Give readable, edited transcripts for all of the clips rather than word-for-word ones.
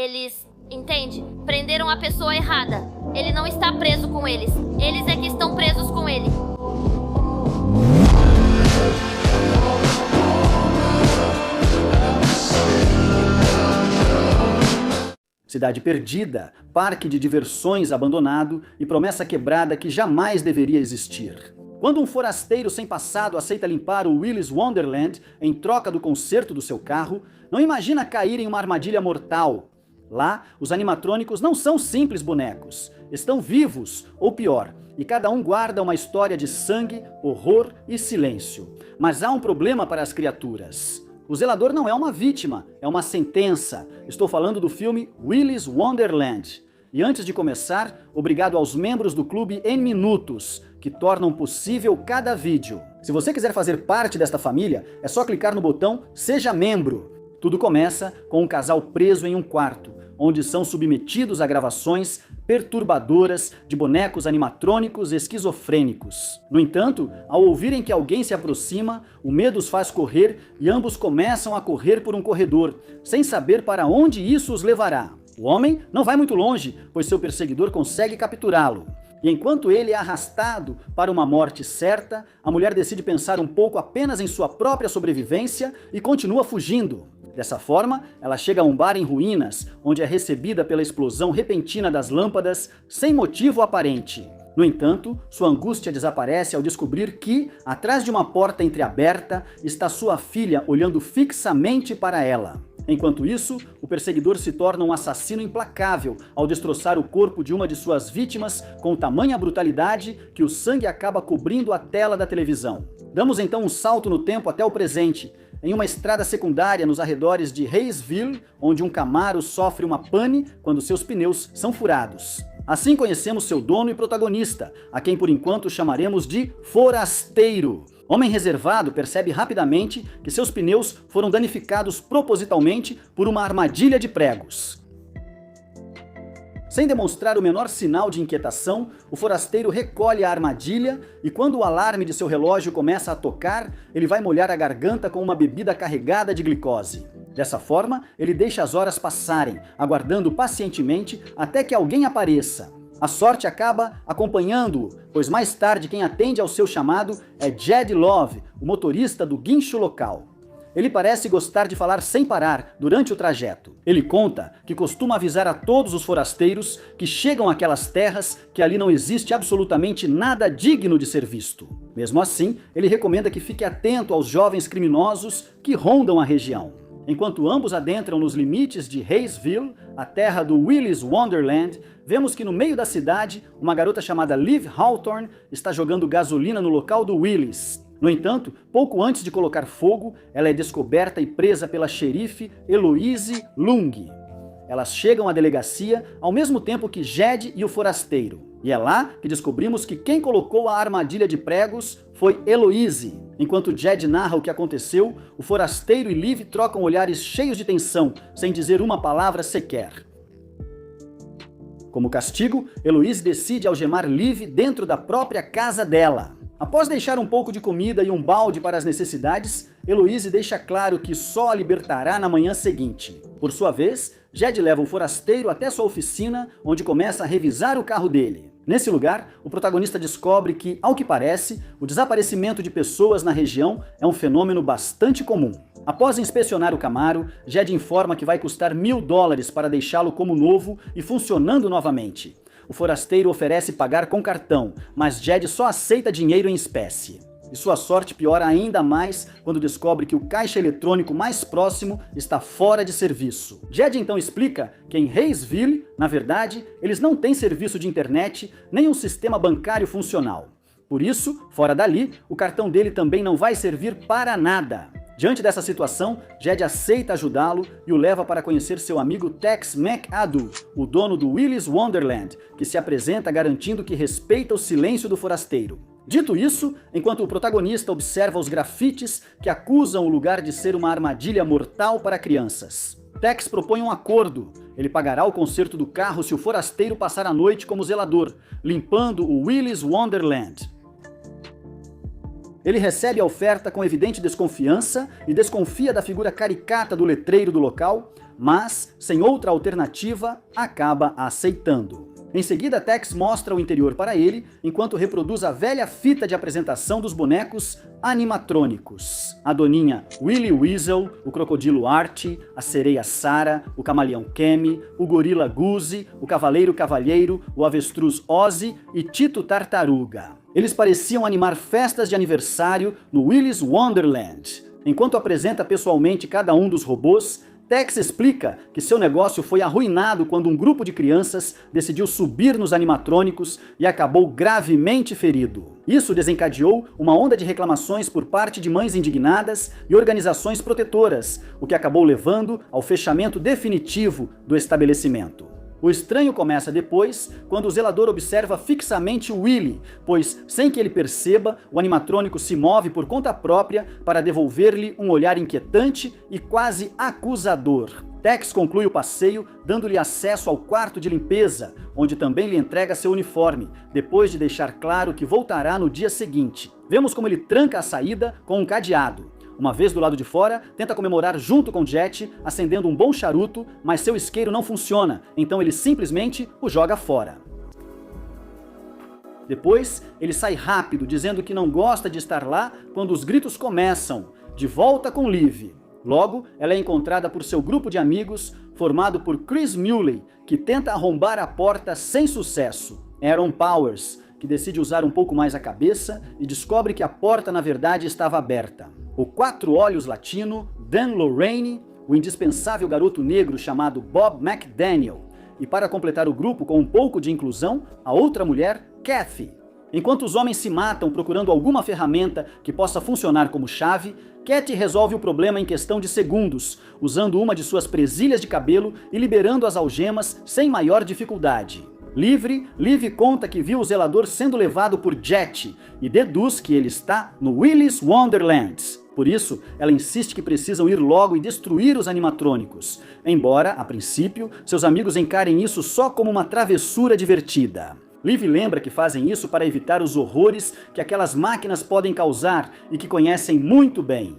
Eles, entende? Prenderam a pessoa errada. Ele não está preso com eles. Eles é que estão presos com ele. Cidade perdida, parque de diversões abandonado e promessa quebrada que jamais deveria existir. Quando um forasteiro sem passado aceita limpar o Willy's Wonderland em troca do conserto do seu carro, não imagina cair em uma armadilha mortal. Lá, os animatrônicos não são simples bonecos, estão vivos, ou pior, e cada um guarda uma história de sangue, horror e silêncio. Mas há um problema para as criaturas. O zelador não é uma vítima, é uma sentença. Estou falando do filme Willy's Wonderland. E antes de começar, obrigado aos membros do clube em Minutos, que tornam possível cada vídeo. Se você quiser fazer parte desta família, é só clicar no botão Seja Membro. Tudo começa com um casal preso em um quarto, onde são submetidos a gravações perturbadoras de bonecos animatrônicos esquizofrênicos. No entanto, ao ouvirem que alguém se aproxima, o medo os faz correr e ambos começam a correr por um corredor, sem saber para onde isso os levará. O homem não vai muito longe, pois seu perseguidor consegue capturá-lo. E enquanto ele é arrastado para uma morte certa, a mulher decide pensar um pouco apenas em sua própria sobrevivência e continua fugindo. Dessa forma, ela chega a um bar em ruínas, onde é recebida pela explosão repentina das lâmpadas, sem motivo aparente. No entanto, sua angústia desaparece ao descobrir que, atrás de uma porta entreaberta, está sua filha olhando fixamente para ela. Enquanto isso, o perseguidor se torna um assassino implacável ao destroçar o corpo de uma de suas vítimas com tamanha brutalidade que o sangue acaba cobrindo a tela da televisão. Damos então um salto no tempo até o presente, em uma estrada secundária nos arredores de Hayesville, onde um Camaro sofre uma pane quando seus pneus são furados. Assim conhecemos seu dono e protagonista, a quem por enquanto chamaremos de Forasteiro. Homem reservado percebe rapidamente que seus pneus foram danificados propositalmente por uma armadilha de pregos. Sem demonstrar o menor sinal de inquietação, o forasteiro recolhe a armadilha e quando o alarme de seu relógio começa a tocar, ele vai molhar a garganta com uma bebida carregada de glicose. Dessa forma, ele deixa as horas passarem, aguardando pacientemente até que alguém apareça. A sorte acaba acompanhando-o, pois mais tarde quem atende ao seu chamado é Jed Love, o motorista do guincho local. Ele parece gostar de falar sem parar durante o trajeto. Ele conta que costuma avisar a todos os forasteiros que chegam àquelas terras que ali não existe absolutamente nada digno de ser visto. Mesmo assim, ele recomenda que fique atento aos jovens criminosos que rondam a região. Enquanto ambos adentram nos limites de Hayesville, a terra do Willy's Wonderland, vemos que no meio da cidade, uma garota chamada Liv Hawthorne está jogando gasolina no local do Willy's. No entanto, pouco antes de colocar fogo, ela é descoberta e presa pela xerife Eloise Lung. Elas chegam à delegacia ao mesmo tempo que Jed e o forasteiro. E é lá que descobrimos que quem colocou a armadilha de pregos foi Eloise. Enquanto Jed narra o que aconteceu, o forasteiro e Liv trocam olhares cheios de tensão, sem dizer uma palavra sequer. Como castigo, Eloise decide algemar Liv dentro da própria casa dela. Após deixar um pouco de comida e um balde para as necessidades, Eloise deixa claro que só a libertará na manhã seguinte. Por sua vez, Jed leva o forasteiro até sua oficina, onde começa a revisar o carro dele. Nesse lugar, o protagonista descobre que, ao que parece, o desaparecimento de pessoas na região é um fenômeno bastante comum. Após inspecionar o Camaro, Jed informa que vai custar $1000 para deixá-lo como novo e funcionando novamente. O forasteiro oferece pagar com cartão, mas Jed só aceita dinheiro em espécie. E sua sorte piora ainda mais quando descobre que o caixa eletrônico mais próximo está fora de serviço. Jed então explica que em Hayesville, na verdade, eles não têm serviço de internet nem um sistema bancário funcional. Por isso, fora dali, o cartão dele também não vai servir para nada. Diante dessa situação, Jed aceita ajudá-lo e o leva para conhecer seu amigo Tex McAdoo, o dono do Willy's Wonderland, que se apresenta garantindo que respeita o silêncio do forasteiro. Dito isso, enquanto o protagonista observa os grafites que acusam o lugar de ser uma armadilha mortal para crianças. Tex propõe um acordo. Ele pagará o conserto do carro se o forasteiro passar a noite como zelador, limpando o Willy's Wonderland. Ele recebe a oferta com evidente desconfiança e desconfia da figura caricata do letreiro do local, mas, sem outra alternativa, acaba aceitando. Em seguida, Tex mostra o interior para ele, enquanto reproduz a velha fita de apresentação dos bonecos animatrônicos. A doninha Willy Weasel, o crocodilo Archie, a sereia Sarah, o camaleão Kemi, o gorila Guzzi, o cavaleiro Cavalheiro, o avestruz Ozzy e Tito Tartaruga. Eles pareciam animar festas de aniversário no Willy's Wonderland. Enquanto apresenta pessoalmente cada um dos robôs, Tex explica que seu negócio foi arruinado quando um grupo de crianças decidiu subir nos animatrônicos e acabou gravemente ferido. Isso desencadeou uma onda de reclamações por parte de mães indignadas e organizações protetoras, o que acabou levando ao fechamento definitivo do estabelecimento. O estranho começa depois, quando o zelador observa fixamente Willy, pois, sem que ele perceba, o animatrônico se move por conta própria para devolver-lhe um olhar inquietante e quase acusador. Tex conclui o passeio, dando-lhe acesso ao quarto de limpeza, onde também lhe entrega seu uniforme, depois de deixar claro que voltará no dia seguinte. Vemos como ele tranca a saída com um cadeado. Uma vez do lado de fora, tenta comemorar junto com Jet, acendendo um bom charuto, mas seu isqueiro não funciona, então ele simplesmente o joga fora. Depois, ele sai rápido, dizendo que não gosta de estar lá quando os gritos começam, de volta com Liv. Logo, ela é encontrada por seu grupo de amigos, formado por Chris Muley, que tenta arrombar a porta sem sucesso. Aaron Powers, que decide usar um pouco mais a cabeça e descobre que a porta na verdade estava aberta. O Quatro Olhos latino, Dan Lorraine, o indispensável garoto negro chamado Bob McDaniel, e para completar o grupo com um pouco de inclusão, a outra mulher, Kathy. Enquanto os homens se matam procurando alguma ferramenta que possa funcionar como chave, Kathy resolve o problema em questão de segundos, usando uma de suas presilhas de cabelo e liberando as algemas sem maior dificuldade. Livre, Liv conta que viu o zelador sendo levado por Jet e deduz que ele está no Willy's Wonderland. Por isso, ela insiste que precisam ir logo e destruir os animatrônicos, embora, a princípio, seus amigos encarem isso só como uma travessura divertida. Liv lembra que fazem isso para evitar os horrores que aquelas máquinas podem causar e que conhecem muito bem.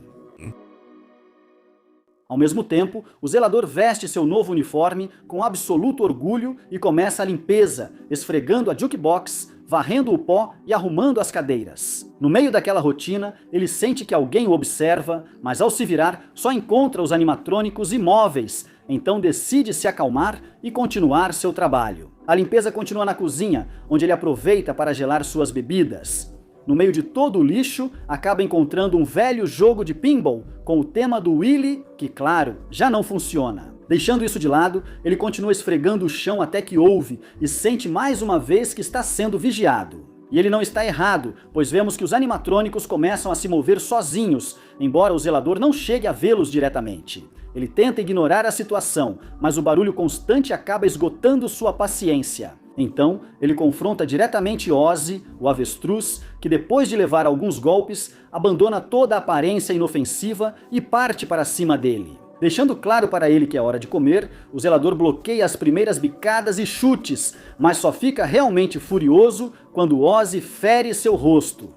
Ao mesmo tempo, o zelador veste seu novo uniforme com absoluto orgulho e começa a limpeza, esfregando a jukebox, varrendo o pó e arrumando as cadeiras. No meio daquela rotina, ele sente que alguém o observa, mas ao se virar, só encontra os animatrônicos imóveis, então decide se acalmar e continuar seu trabalho. A limpeza continua na cozinha, onde ele aproveita para gelar suas bebidas. No meio de todo o lixo, acaba encontrando um velho jogo de pinball com o tema do Willy, que, claro, já não funciona. Deixando isso de lado, ele continua esfregando o chão até que ouve e sente mais uma vez que está sendo vigiado. E ele não está errado, pois vemos que os animatrônicos começam a se mover sozinhos, embora o zelador não chegue a vê-los diretamente. Ele tenta ignorar a situação, mas o barulho constante acaba esgotando sua paciência. Então, ele confronta diretamente Ozzy, o avestruz, que depois de levar alguns golpes, abandona toda a aparência inofensiva e parte para cima dele. Deixando claro para ele que é hora de comer, o zelador bloqueia as primeiras bicadas e chutes, mas só fica realmente furioso quando Ozzy fere seu rosto.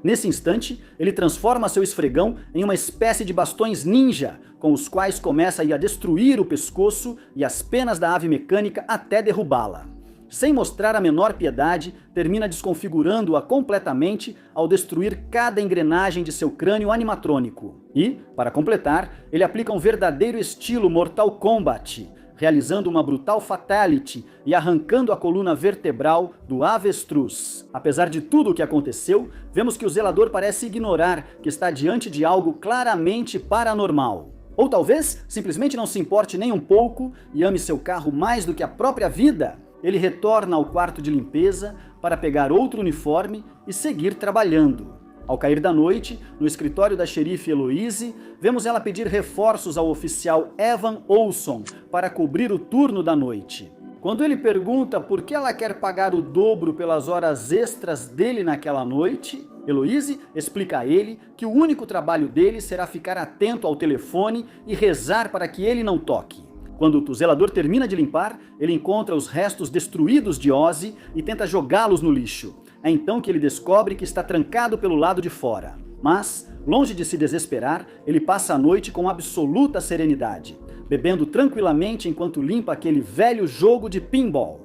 Nesse instante, ele transforma seu esfregão em uma espécie de bastões ninja, com os quais começa a ir a destruir o pescoço e as penas da ave mecânica até derrubá-la. Sem mostrar a menor piedade, termina desconfigurando-a completamente ao destruir cada engrenagem de seu crânio animatrônico. E, para completar, ele aplica um verdadeiro estilo Mortal Kombat, realizando uma brutal fatality e arrancando a coluna vertebral do avestruz. Apesar de tudo o que aconteceu, vemos que o zelador parece ignorar que está diante de algo claramente paranormal. Ou talvez simplesmente não se importe nem um pouco e ame seu carro mais do que a própria vida. Ele retorna ao quarto de limpeza para pegar outro uniforme e seguir trabalhando. Ao cair da noite, no escritório da xerife Eloise, vemos ela pedir reforços ao oficial Evan Olson para cobrir o turno da noite. Quando ele pergunta por que ela quer pagar o dobro pelas horas extras dele naquela noite, Eloise explica a ele que o único trabalho dele será ficar atento ao telefone e rezar para que ele não toque. Quando o zelador termina de limpar, ele encontra os restos destruídos de Ozzy e tenta jogá-los no lixo. É então que ele descobre que está trancado pelo lado de fora. Mas, Longe de se desesperar, ele passa a noite com absoluta serenidade, bebendo tranquilamente enquanto limpa aquele velho jogo de pinball.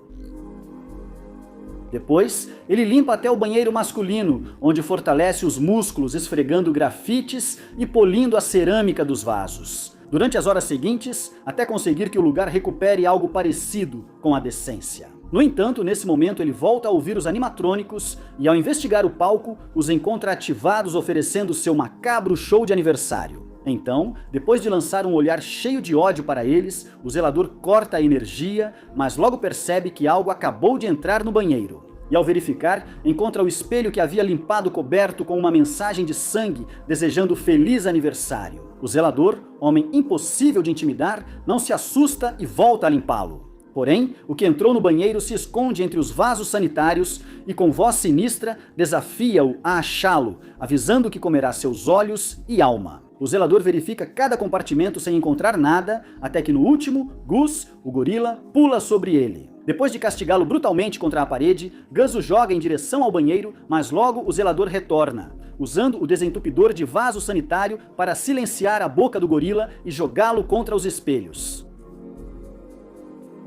Depois, ele limpa até o banheiro masculino, onde fortalece os músculos esfregando grafites e polindo a cerâmica dos vasos. Durante as horas seguintes, até conseguir que o lugar recupere algo parecido com a decência. No entanto, nesse momento ele volta a ouvir os animatrônicos e, ao investigar o palco, os encontra ativados oferecendo seu macabro show de aniversário. Então, depois de lançar um olhar cheio de ódio para eles, o zelador corta a energia, mas logo percebe que algo acabou de entrar no banheiro. E ao verificar, encontra o espelho que havia limpado coberto com uma mensagem de sangue desejando feliz aniversário. O zelador, homem impossível de intimidar, não se assusta e volta a limpá-lo. Porém, o que entrou no banheiro se esconde entre os vasos sanitários e com voz sinistra desafia-o a achá-lo, avisando que comerá seus olhos e alma. O zelador verifica cada compartimento sem encontrar nada, até que no último, Gus, o gorila, pula sobre ele. Depois de castigá-lo brutalmente contra a parede, Gus o joga em direção ao banheiro, mas logo o zelador retorna, usando o desentupidor de vaso sanitário para silenciar a boca do gorila e jogá-lo contra os espelhos.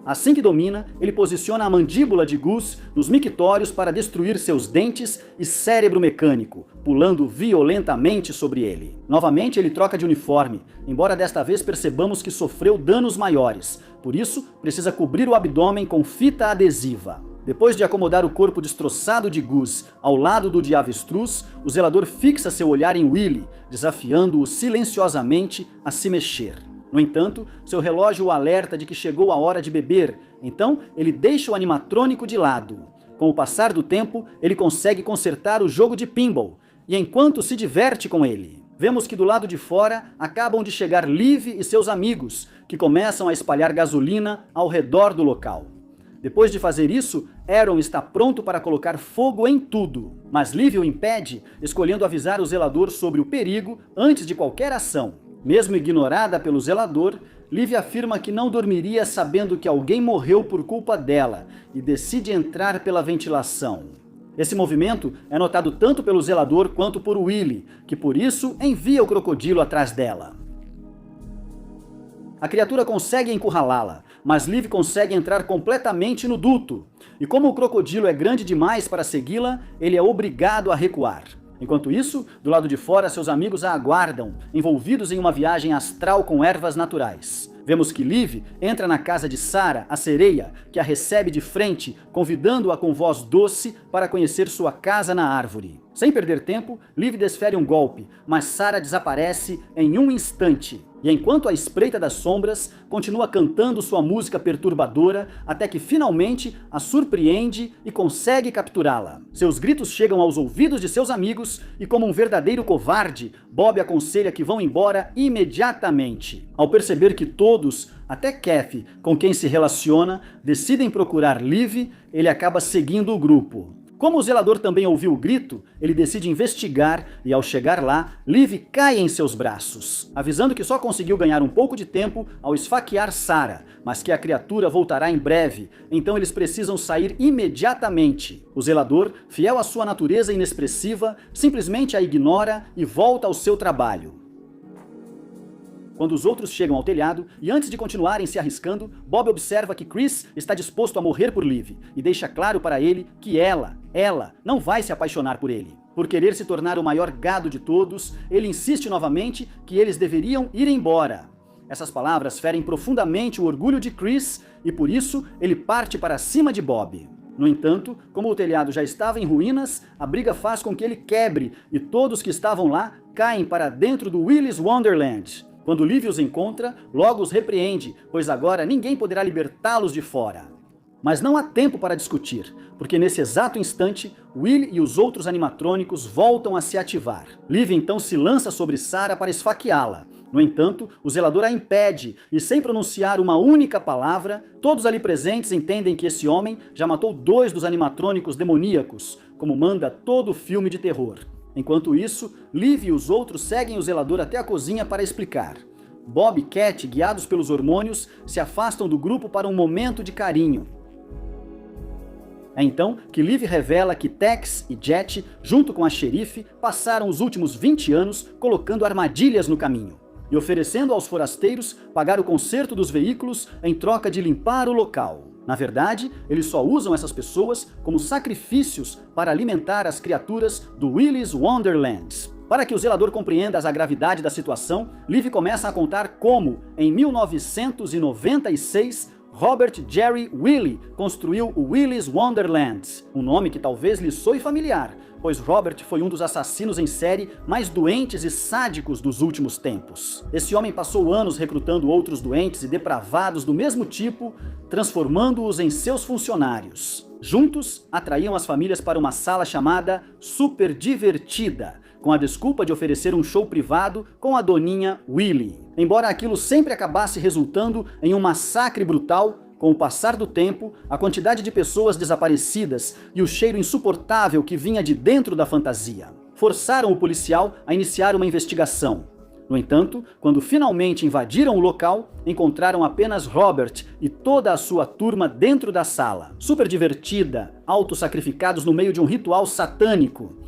Assim que domina, ele posiciona a mandíbula de Gus nos mictórios para destruir seus dentes e cérebro mecânico, pulando violentamente sobre ele. Novamente ele troca de uniforme, embora desta vez percebamos que sofreu danos maiores, por isso precisa cobrir o abdômen com fita adesiva. Depois de acomodar o corpo destroçado de Gus ao lado do de avestruz, o zelador fixa seu olhar em Willie, desafiando-o silenciosamente a se mexer. No entanto, seu relógio o alerta de que chegou a hora de beber, então ele deixa o animatrônico de lado. Com o passar do tempo, ele consegue consertar o jogo de pinball, e enquanto se diverte com ele, vemos que do lado de fora acabam de chegar Liv e seus amigos, que começam a espalhar gasolina ao redor do local. Depois de fazer isso, Aaron está pronto para colocar fogo em tudo, mas Liv o impede, escolhendo avisar o zelador sobre o perigo antes de qualquer ação. Mesmo ignorada pelo zelador, Liv afirma que não dormiria sabendo que alguém morreu por culpa dela e decide entrar pela ventilação. Esse movimento é notado tanto pelo zelador quanto por Willie, que por isso envia o crocodilo atrás dela. A criatura consegue encurralá-la, mas Liv consegue entrar completamente no duto, e como o crocodilo é grande demais para segui-la, ele é obrigado a recuar. Enquanto isso, do lado de fora, seus amigos a aguardam, envolvidos em uma viagem astral com ervas naturais. Vemos que Liv entra na casa de Sarah, a sereia, que a recebe de frente, convidando-a com voz doce para conhecer sua casa na árvore. Sem perder tempo, Liv desfere um golpe, mas Sarah desaparece em um instante. E enquanto a espreita das sombras, continua cantando sua música perturbadora até que finalmente a surpreende e consegue capturá-la. Seus gritos chegam aos ouvidos de seus amigos e, como um verdadeiro covarde, Bob aconselha que vão embora imediatamente. Ao perceber que todos, até Kathy, com quem se relaciona, decidem procurar Liv, ele acaba seguindo o grupo. Como o zelador também ouviu o grito, ele decide investigar e, ao chegar lá, Liv cai em seus braços, avisando que só conseguiu ganhar um pouco de tempo ao esfaquear Sarah, mas que a criatura voltará em breve, então eles precisam sair imediatamente. O zelador, fiel à sua natureza inexpressiva, simplesmente a ignora e volta ao seu trabalho. Quando os outros chegam ao telhado, e antes de continuarem se arriscando, Bob observa que Chris está disposto a morrer por Liv, e deixa claro para ele que ela não vai se apaixonar por ele. Por querer se tornar o maior gado de todos, ele insiste novamente que eles deveriam ir embora. Essas palavras ferem profundamente o orgulho de Chris, e por isso ele parte para cima de Bob. No entanto, como o telhado já estava em ruínas, a briga faz com que ele quebre, e todos que estavam lá caem para dentro do Willy's Wonderland. Quando Liv os encontra, logo os repreende, pois agora ninguém poderá libertá-los de fora. Mas não há tempo para discutir, porque nesse exato instante, Will e os outros animatrônicos voltam a se ativar. Liv então se lança sobre Sarah para esfaqueá-la. No entanto, o zelador a impede, e sem pronunciar uma única palavra, todos ali presentes entendem que esse homem já matou 2 dos animatrônicos demoníacos, como manda todo filme de terror. Enquanto isso, Liv e os outros seguem o zelador até a cozinha para explicar. Bob e Cat, guiados pelos hormônios, se afastam do grupo para um momento de carinho. É então que Liv revela que Tex e Jet, junto com a xerife, passaram os últimos 20 anos colocando armadilhas no caminho e oferecendo aos forasteiros pagar o conserto dos veículos em troca de limpar o local. Na verdade, eles só usam essas pessoas como sacrifícios para alimentar as criaturas do Willy's Wonderland. Para que o zelador compreenda a gravidade da situação, Liv começa a contar como, em 1996, Robert Jerry Willy construiu o Willy's Wonderland, um nome que talvez lhe soe familiar, pois Robert foi um dos assassinos em série mais doentes e sádicos dos últimos tempos. Esse homem passou anos recrutando outros doentes e depravados do mesmo tipo, transformando-os em seus funcionários. Juntos, atraíam as famílias para uma sala chamada Super Divertida, com a desculpa de oferecer um show privado com a doninha Willy. Embora aquilo sempre acabasse resultando em um massacre brutal, com o passar do tempo, a quantidade de pessoas desaparecidas e o cheiro insuportável que vinha de dentro da fantasia forçaram o policial a iniciar uma investigação. No entanto, quando finalmente invadiram o local, encontraram apenas Robert e toda a sua turma dentro da sala, super divertida, autossacrificados no meio de um ritual satânico.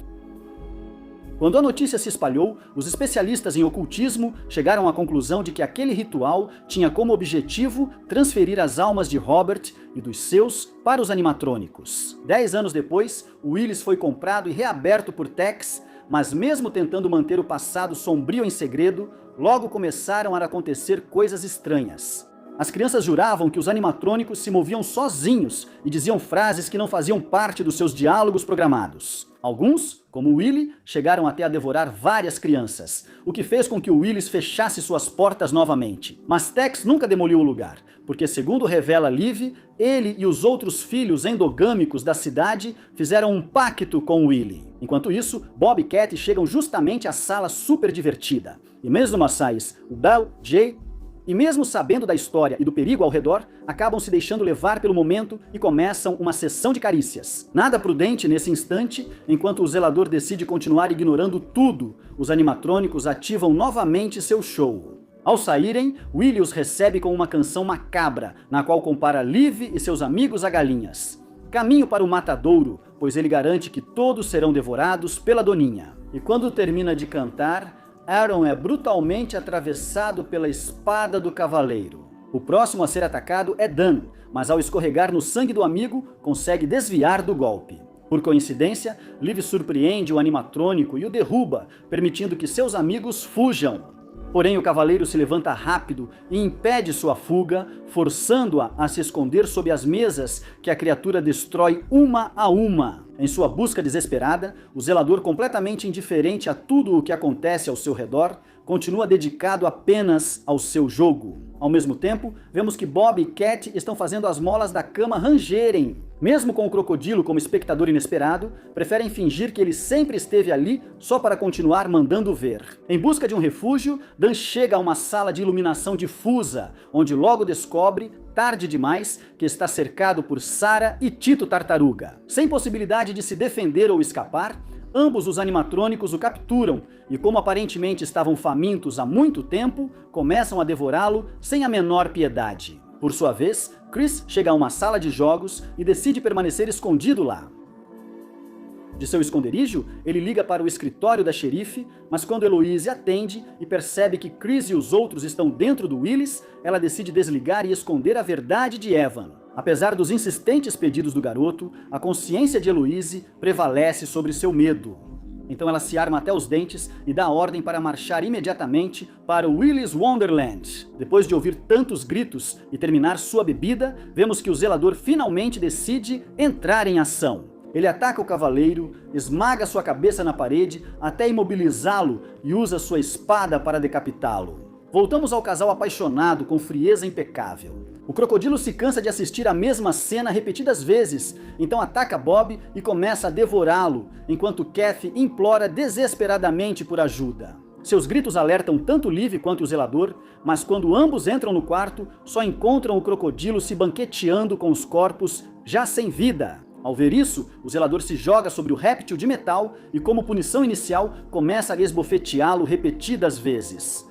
Quando a notícia se espalhou, os especialistas em ocultismo chegaram à conclusão de que aquele ritual tinha como objetivo transferir as almas de Robert e dos seus para os animatrônicos. 10 anos depois, o Willis foi comprado e reaberto por Tex, mas mesmo tentando manter o passado sombrio em segredo, logo começaram a acontecer coisas estranhas. As crianças juravam que os animatrônicos se moviam sozinhos e diziam frases que não faziam parte dos seus diálogos programados. Alguns, como Willy, chegaram até a devorar várias crianças, o que fez com que o Willis fechasse suas portas novamente. Mas Tex nunca demoliu o lugar, porque, segundo revela Liv, ele e os outros filhos endogâmicos da cidade fizeram um pacto com Willy. Enquanto isso, Bob e Cat chegam justamente à sala super divertida. E mesmo Massais, o Bell, Jay, e mesmo sabendo da história e do perigo ao redor, acabam se deixando levar pelo momento e começam uma sessão de carícias. Nada prudente nesse instante, enquanto o zelador decide continuar ignorando tudo, os animatrônicos ativam novamente seu show. Ao saírem, Willy os recebe com uma canção macabra, na qual compara Liv e seus amigos a galinhas. Caminho para o matadouro, pois ele garante que todos serão devorados pela doninha. E quando termina de cantar, Aaron é brutalmente atravessado pela espada do cavaleiro. O próximo a ser atacado é Dan, mas ao escorregar no sangue do amigo, consegue desviar do golpe. Por coincidência, Liv surpreende o animatrônico e o derruba, permitindo que seus amigos fujam. Porém, o cavaleiro se levanta rápido e impede sua fuga, forçando-a a se esconder sob as mesas que a criatura destrói uma a uma. Em sua busca desesperada, o zelador, completamente indiferente a tudo o que acontece ao seu redor, continua dedicado apenas ao seu jogo. Ao mesmo tempo, vemos que Bob e Cat estão fazendo as molas da cama rangerem. Mesmo com o crocodilo como espectador inesperado, preferem fingir que ele sempre esteve ali só para continuar mandando ver. Em busca de um refúgio, Dan chega a uma sala de iluminação difusa, onde logo descobre, tarde demais, que está cercado por Sarah e Tito Tartaruga. Sem possibilidade de se defender ou escapar, ambos os animatrônicos o capturam e, como aparentemente estavam famintos há muito tempo, começam a devorá-lo sem a menor piedade. Por sua vez, Chris chega a uma sala de jogos e decide permanecer escondido lá. De seu esconderijo, ele liga para o escritório da xerife, mas quando Eloise atende e percebe que Chris e os outros estão dentro do Willis, ela decide desligar e esconder a verdade de Evan. Apesar dos insistentes pedidos do garoto, a consciência de Eloise prevalece sobre seu medo. Então ela se arma até os dentes e dá ordem para marchar imediatamente para o Willy's Wonderland. Depois de ouvir tantos gritos e terminar sua bebida, vemos que o zelador finalmente decide entrar em ação. Ele ataca o cavaleiro, esmaga sua cabeça na parede até imobilizá-lo e usa sua espada para decapitá-lo. Voltamos ao casal apaixonado com frieza impecável. O crocodilo se cansa de assistir a mesma cena repetidas vezes, então ataca Bob e começa a devorá-lo, enquanto Kathy implora desesperadamente por ajuda. Seus gritos alertam tanto Liv quanto o zelador, mas quando ambos entram no quarto, só encontram o crocodilo se banqueteando com os corpos já sem vida. Ao ver isso, o zelador se joga sobre o réptil de metal e, como punição inicial, começa a esbofeteá-lo repetidas vezes.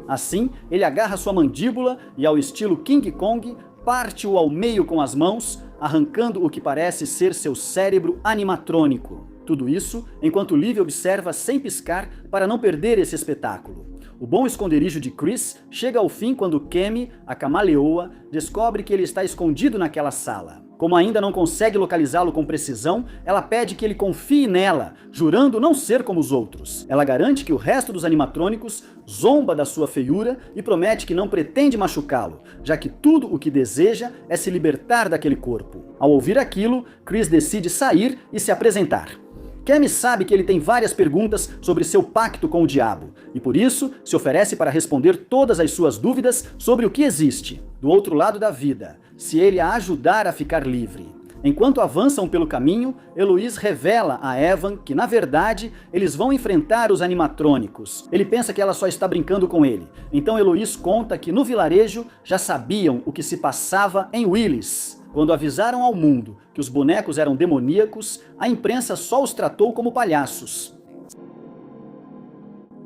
Assim, ele agarra sua mandíbula e, ao estilo King Kong, parte-o ao meio com as mãos, arrancando o que parece ser seu cérebro animatrônico. Tudo isso enquanto Liv observa sem piscar para não perder esse espetáculo. O bom esconderijo de Chris chega ao fim quando Cammy, a camaleoa, descobre que ele está escondido naquela sala. Como ainda não consegue localizá-lo com precisão, ela pede que ele confie nela, jurando não ser como os outros. Ela garante que o resto dos animatrônicos zomba da sua feiura e promete que não pretende machucá-lo, já que tudo o que deseja é se libertar daquele corpo. Ao ouvir aquilo, Chris decide sair e se apresentar. Cammy sabe que ele tem várias perguntas sobre seu pacto com o diabo, e por isso se oferece para responder todas as suas dúvidas sobre o que existe do outro lado da vida, se ele a ajudar a ficar livre. Enquanto avançam pelo caminho, Eloise revela a Evan que, na verdade, eles vão enfrentar os animatrônicos. Ele pensa que ela só está brincando com ele. Então Eloise conta que no vilarejo já sabiam o que se passava em Willis. Quando avisaram ao mundo que os bonecos eram demoníacos, a imprensa só os tratou como palhaços.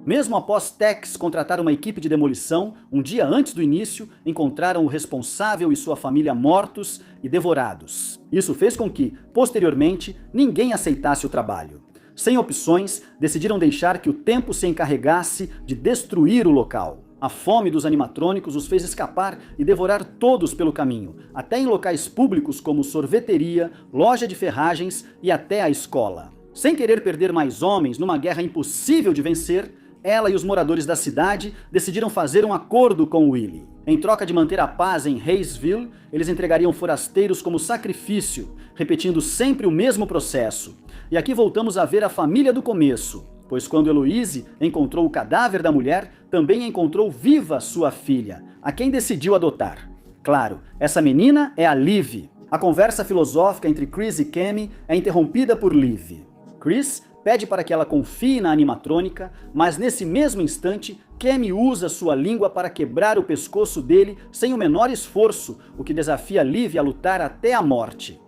Mesmo após Tex contratar uma equipe de demolição, um dia antes do início, encontraram o responsável e sua família mortos e devorados. Isso fez com que, posteriormente, ninguém aceitasse o trabalho. Sem opções, decidiram deixar que o tempo se encarregasse de destruir o local. A fome dos animatrônicos os fez escapar e devorar todos pelo caminho, até em locais públicos como sorveteria, loja de ferragens e até a escola. Sem querer perder mais homens numa guerra impossível de vencer, ela e os moradores da cidade decidiram fazer um acordo com Willie. Em troca de manter a paz em Hayesville, eles entregariam forasteiros como sacrifício, repetindo sempre o mesmo processo. E aqui voltamos a ver a família do começo, pois quando Eloise encontrou o cadáver da mulher, também encontrou viva sua filha, a quem decidiu adotar. Claro, essa menina é a Liv. A conversa filosófica entre Chris e Cammy é interrompida por Liv. Chris pede para que ela confie na animatrônica, mas nesse mesmo instante, Cammy usa sua língua para quebrar o pescoço dele sem o menor esforço, o que desafia Liv a lutar até a morte.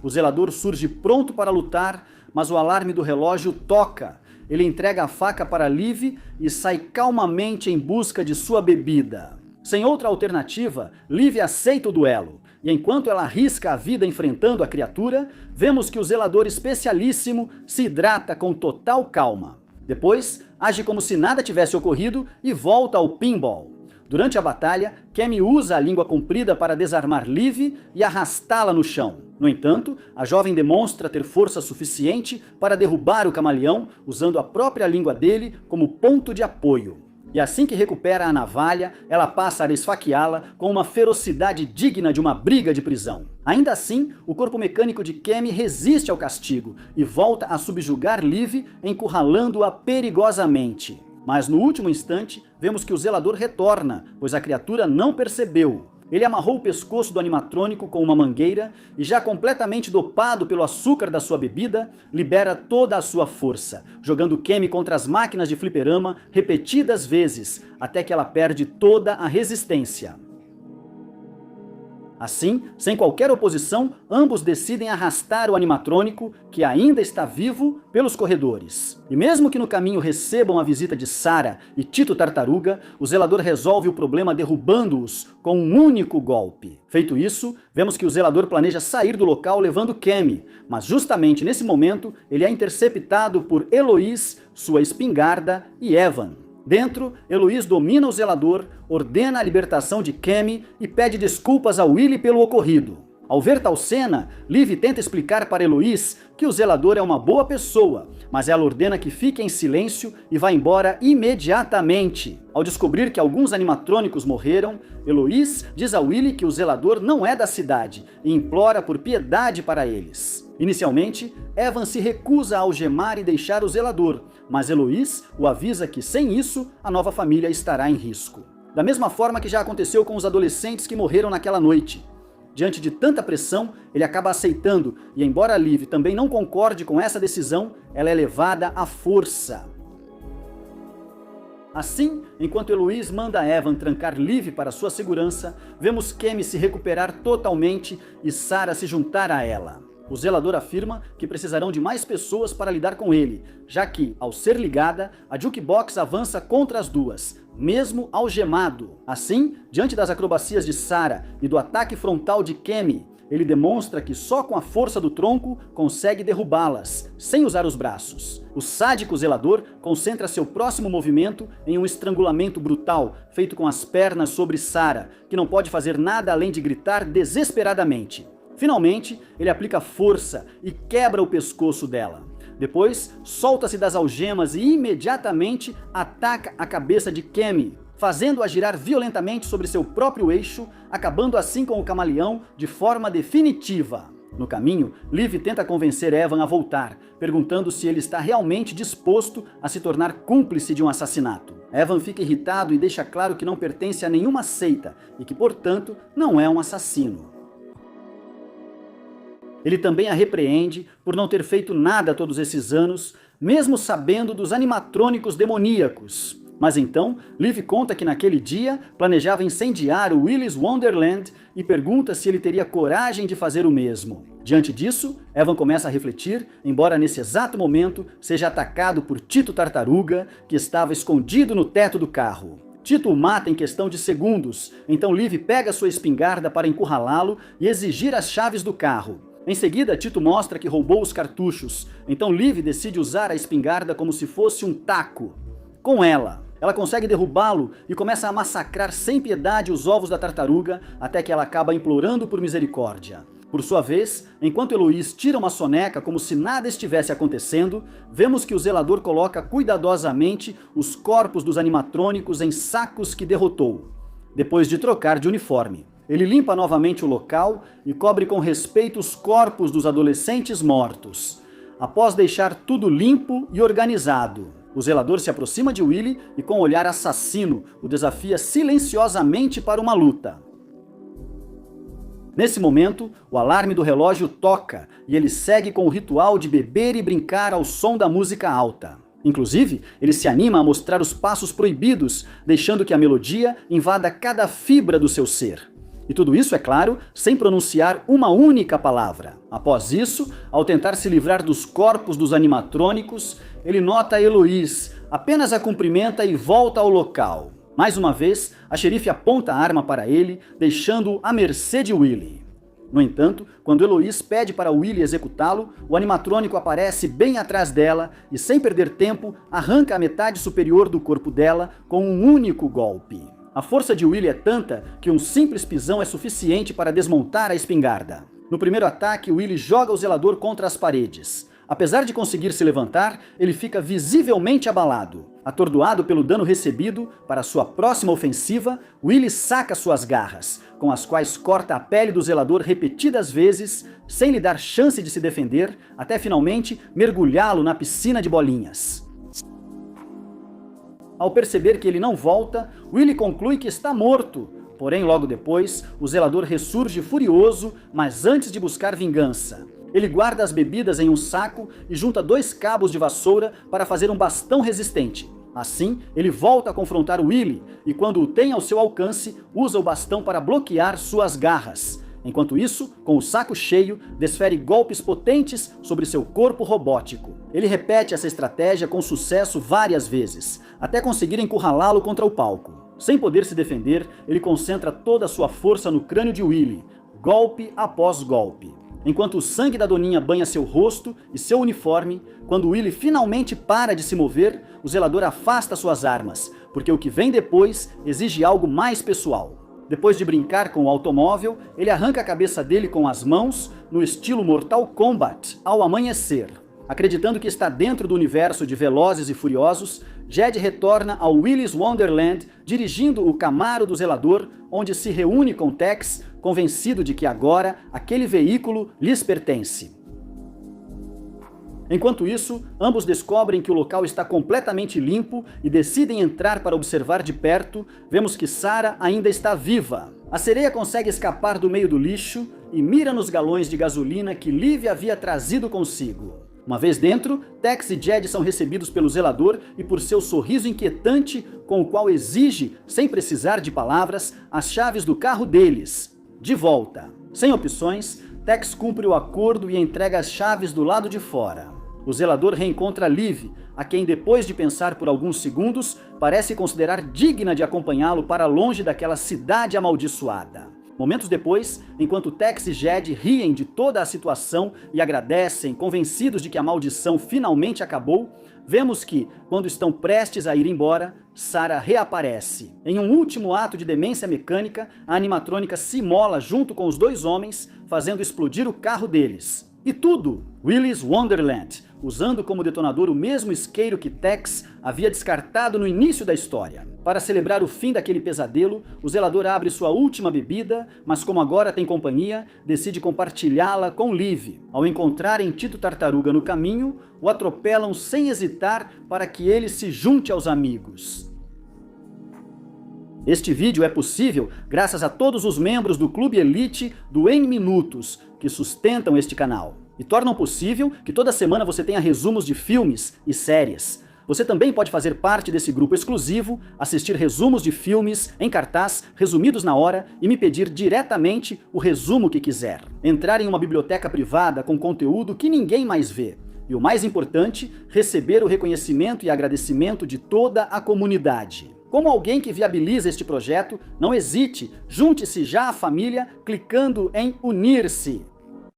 O zelador surge pronto para lutar, mas o alarme do relógio toca. Ele entrega a faca para Liv e sai calmamente em busca de sua bebida. Sem outra alternativa, Liv aceita o duelo. E enquanto ela arrisca a vida enfrentando a criatura, vemos que o zelador especialíssimo se hidrata com total calma. Depois, age como se nada tivesse ocorrido e volta ao pinball. Durante a batalha, Cammy usa a língua comprida para desarmar Liv e arrastá-la no chão. No entanto, a jovem demonstra ter força suficiente para derrubar o camaleão, usando a própria língua dele como ponto de apoio. E assim que recupera a navalha, ela passa a esfaqueá-la com uma ferocidade digna de uma briga de prisão. Ainda assim, o corpo mecânico de Cammy resiste ao castigo e volta a subjugar Liv, encurralando-a perigosamente. Mas no último instante, vemos que o zelador retorna, pois a criatura não percebeu. Ele amarrou o pescoço do animatrônico com uma mangueira e, já completamente dopado pelo açúcar da sua bebida, libera toda a sua força, jogando Cammy contra as máquinas de fliperama repetidas vezes, até que ela perde toda a resistência. Assim, sem qualquer oposição, ambos decidem arrastar o animatrônico, que ainda está vivo, pelos corredores. E mesmo que no caminho recebam a visita de Sarah e Tito Tartaruga, o zelador resolve o problema derrubando-os com um único golpe. Feito isso, vemos que o zelador planeja sair do local levando Cammy, mas justamente nesse momento ele é interceptado por Eloise, sua espingarda e Evan. Dentro, Eloise domina o zelador, ordena a libertação de Cammy e pede desculpas a Willie pelo ocorrido. Ao ver tal cena, Liv tenta explicar para Eloise que o zelador é uma boa pessoa, mas ela ordena que fique em silêncio e vá embora imediatamente. Ao descobrir que alguns animatrônicos morreram, Eloise diz a Willie que o zelador não é da cidade e implora por piedade para eles. Inicialmente, Evan se recusa a algemar e deixar o zelador, mas Eloise o avisa que sem isso, a nova família estará em risco. Da mesma forma que já aconteceu com os adolescentes que morreram naquela noite. Diante de tanta pressão, ele acaba aceitando e, embora Liv também não concorde com essa decisão, ela é levada à força. Assim, enquanto Eloise manda Evan trancar Liv para sua segurança, vemos Cammy se recuperar totalmente e Sarah se juntar a ela. O zelador afirma que precisarão de mais pessoas para lidar com ele, já que, ao ser ligada, a jukebox avança contra as duas, mesmo algemado. Assim, diante das acrobacias de Sarah e do ataque frontal de Cammy, ele demonstra que só com a força do tronco consegue derrubá-las, sem usar os braços. O sádico zelador concentra seu próximo movimento em um estrangulamento brutal, feito com as pernas sobre Sarah, que não pode fazer nada além de gritar desesperadamente. Finalmente, ele aplica força e quebra o pescoço dela. Depois, solta-se das algemas e imediatamente ataca a cabeça de Cammy, fazendo-a girar violentamente sobre seu próprio eixo, acabando assim com o camaleão de forma definitiva. No caminho, Liv tenta convencer Evan a voltar, perguntando se ele está realmente disposto a se tornar cúmplice de um assassinato. Evan fica irritado e deixa claro que não pertence a nenhuma seita e que, portanto, não é um assassino. Ele também a repreende por não ter feito nada todos esses anos, mesmo sabendo dos animatrônicos demoníacos. Mas então, Liv conta que naquele dia planejava incendiar o Willy's Wonderland e pergunta se ele teria coragem de fazer o mesmo. Diante disso, Evan começa a refletir, embora nesse exato momento seja atacado por Tito Tartaruga, que estava escondido no teto do carro. Tito o mata em questão de segundos, então Liv pega sua espingarda para encurralá-lo e exigir as chaves do carro. Em seguida, Tito mostra que roubou os cartuchos, então Liv decide usar a espingarda como se fosse um taco. Com ela consegue derrubá-lo e começa a massacrar sem piedade os ovos da tartaruga até que ela acaba implorando por misericórdia. Por sua vez, enquanto Eloise tira uma soneca como se nada estivesse acontecendo, vemos que o zelador coloca cuidadosamente os corpos dos animatrônicos em sacos que derrotou, depois de trocar de uniforme. Ele limpa novamente o local e cobre com respeito os corpos dos adolescentes mortos. Após deixar tudo limpo e organizado, o zelador se aproxima de Willy e, com um olhar assassino, o desafia silenciosamente para uma luta. Nesse momento, o alarme do relógio toca e ele segue com o ritual de beber e brincar ao som da música alta. Inclusive, ele se anima a mostrar os passos proibidos, deixando que a melodia invada cada fibra do seu ser. E tudo isso, é claro, sem pronunciar uma única palavra. Após isso, ao tentar se livrar dos corpos dos animatrônicos, ele nota Eloise, apenas a cumprimenta e volta ao local. Mais uma vez, a xerife aponta a arma para ele, deixando-o à mercê de Willy. No entanto, quando Eloise pede para Willy executá-lo, o animatrônico aparece bem atrás dela e, sem perder tempo, arranca a metade superior do corpo dela com um único golpe. A força de Willy é tanta que um simples pisão é suficiente para desmontar a espingarda. No primeiro ataque, Willy joga o zelador contra as paredes. Apesar de conseguir se levantar, ele fica visivelmente abalado. Atordoado pelo dano recebido, para sua próxima ofensiva, Willy saca suas garras, com as quais corta a pele do zelador repetidas vezes, sem lhe dar chance de se defender, até finalmente mergulhá-lo na piscina de bolinhas. Ao perceber que ele não volta, Willy conclui que está morto. Porém, logo depois, o zelador ressurge furioso, mas antes de buscar vingança. Ele guarda as bebidas em um saco e junta 2 cabos de vassoura para fazer um bastão resistente. Assim, ele volta a confrontar Willy e, quando o tem ao seu alcance, usa o bastão para bloquear suas garras. Enquanto isso, com o saco cheio, desfere golpes potentes sobre seu corpo robótico. Ele repete essa estratégia com sucesso várias vezes, até conseguir encurralá-lo contra o palco. Sem poder se defender, ele concentra toda a sua força no crânio de Willy, golpe após golpe. Enquanto o sangue da Doninha banha seu rosto e seu uniforme, quando Willy finalmente para de se mover, o zelador afasta suas armas, porque o que vem depois exige algo mais pessoal. Depois de brincar com o automóvel, ele arranca a cabeça dele com as mãos, no estilo Mortal Kombat, ao amanhecer. Acreditando que está dentro do universo de Velozes e Furiosos, Jed retorna ao Willy's Wonderland, dirigindo o Camaro do zelador, onde se reúne com Tex, convencido de que agora aquele veículo lhes pertence. Enquanto isso, ambos descobrem que o local está completamente limpo e decidem entrar para observar de perto. Vemos que Sarah ainda está viva. A sereia consegue escapar do meio do lixo e mira nos galões de gasolina que Liv havia trazido consigo. Uma vez dentro, Tex e Jed são recebidos pelo zelador e por seu sorriso inquietante, com o qual exige, sem precisar de palavras, as chaves do carro deles. De volta. Sem opções, Tex cumpre o acordo e entrega as chaves do lado de fora. O zelador reencontra Liv, a quem, depois de pensar por alguns segundos, parece considerar digna de acompanhá-lo para longe daquela cidade amaldiçoada. Momentos depois, enquanto Tex e Jed riem de toda a situação e agradecem, convencidos de que a maldição finalmente acabou, vemos que, quando estão prestes a ir embora, Sarah reaparece. Em um último ato de demência mecânica, a animatrônica se imola junto com os dois homens, fazendo explodir o carro deles. E tudo, Willy's Wonderland, usando como detonador o mesmo isqueiro que Tex havia descartado no início da história. Para celebrar o fim daquele pesadelo, o zelador abre sua última bebida, mas como agora tem companhia, decide compartilhá-la com Liv. Ao encontrarem Tito Tartaruga no caminho, o atropelam sem hesitar para que ele se junte aos amigos. Este vídeo é possível graças a todos os membros do Clube Elite do Em Minutos, que sustentam este canal e tornam possível que toda semana você tenha resumos de filmes e séries. Você também pode fazer parte desse grupo exclusivo, assistir resumos de filmes em cartaz, resumidos na hora, e me pedir diretamente o resumo que quiser. Entrar em uma biblioteca privada com conteúdo que ninguém mais vê. E o mais importante, receber o reconhecimento e agradecimento de toda a comunidade. Como alguém que viabiliza este projeto, não hesite, junte-se já à família clicando em unir-se.